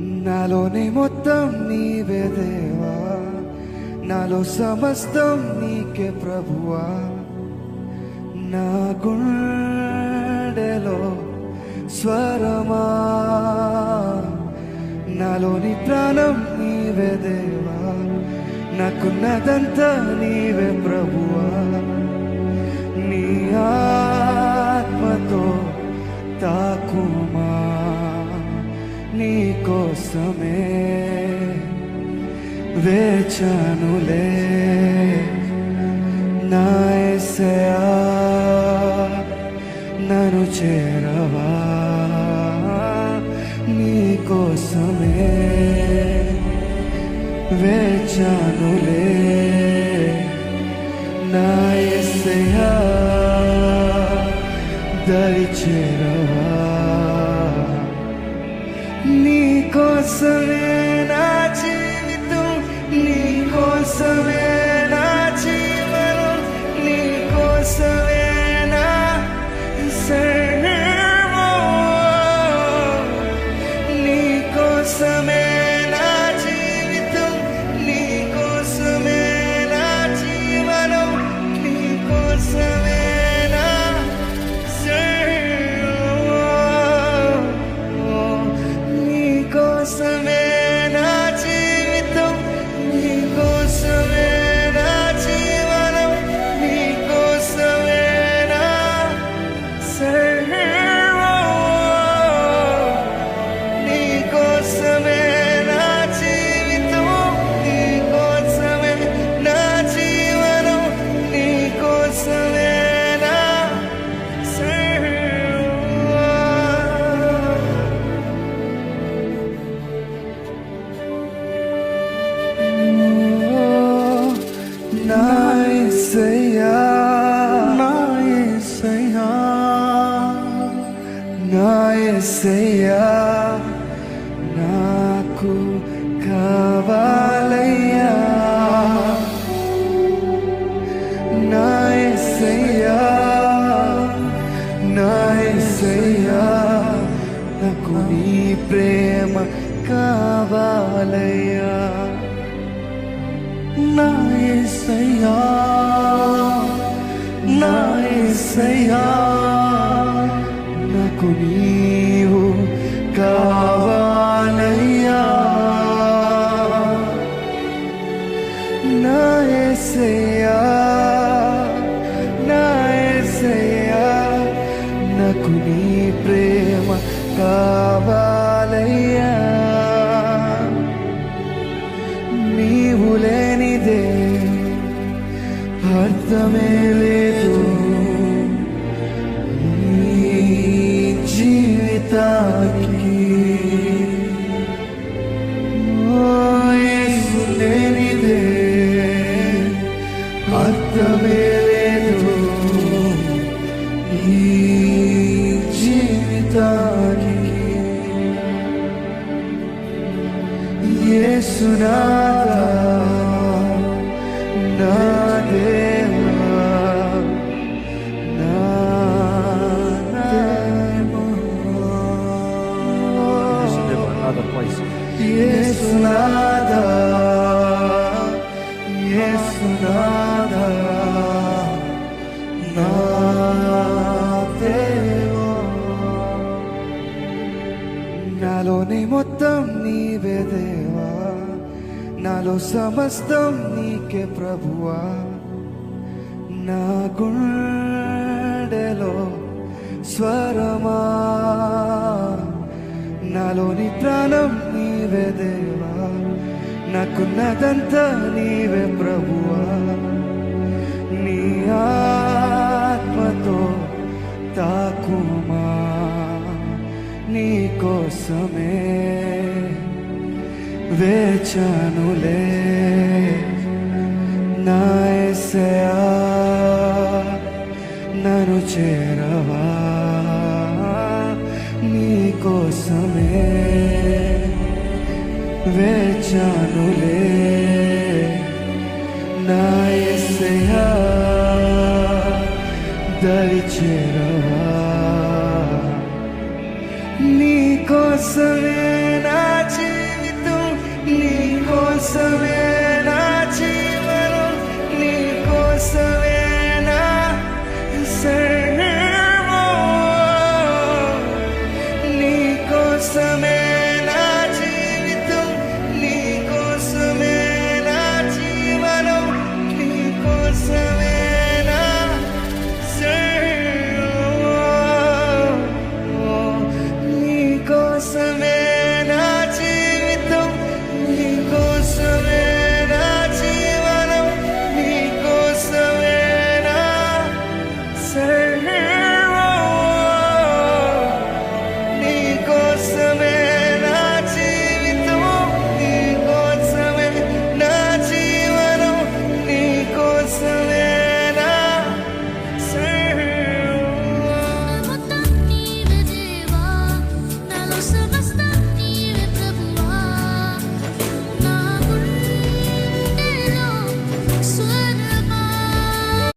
నాలోని మొత్తం నీవే దేవా, నాలో సమస్తం నీకే ప్రభువా. నా గుండెలో స్వరమా, నాలోని ప్రాణం నీవే దేవా, నాకున్నదంతా నీవే ప్రభువా. నీ ఆత్మతో తాకుమా, నీ కోసమే వేచానులే. నా యేసయ్యా నన్ను చేరవా, నీ కోసమే వేచానులే. నా యేసయ్యా దరి చేరవా, నీ కోసమే నా జీవితం, నీ కోసమే నా జీవనం, నీ కోసమే నా సర్వం, నీ కోసమే నా జీవితం, నీ కోసమే నా జీవనం, నీ కోసమే నా సర్వం, నీ కోసమే నా జీవితం, నీ కోసమే నా జీవనం, నీ కోసమే నా సర్వం, నీ కోసమే నా జీవితం, నీ కోసమే నా జీవనం, నీ కోసమే నా నా యేసయ్యా, నా యేసయ్యా, నా యేసయ్యా నాకు కావాలయ్యా. నా యేసయ్యా, నా యేసయ్యా నాకు నీ ప్రేమ కావాలయ్యా. నా యేసయ్యా, నా యేసయ్యా నాకు నీవు కావాలయ్యా. నా యేసయ్యా, నా యేసయ్యా నాకు నీ ప్రేమ కావాలయ్యా. నీవు లేనిదే అర్థమే లేదు ఈ జీవితానికి. ఓ యేసు లేనిదే అర్థమే లేదు ఈ జీవితానికి. యేసునాథా నా దేవా, నా దేవా. యేసునాథా, యేసునాథా నా దేవా. నాలోని మొత్తం నీవే దేవా, నాలో సమస్తం నీకే ప్రభువా. నా గుండెలో స్వరమా, నాలోని ప్రాణం నీవే దేవా, నాకున్నదంతా నీవే ప్రభువా. నీ ఆత్మతో తాకుమా, నీ కోసమే వేచానులే. నా యేసయ్యా నన్ను చేరవా, నీ కోసమే వేచానులే. నా యేసయ్యా దరి చేరవా, నీకోసమే నా జీవితం, నీకోసమే నా జీవనం, నీకోసమే నా సర్వం, నీకోసమే నా జీవితం, నీకోసమే నా జీవనం, నీకోసమే నా సర్వం, నీకోసమే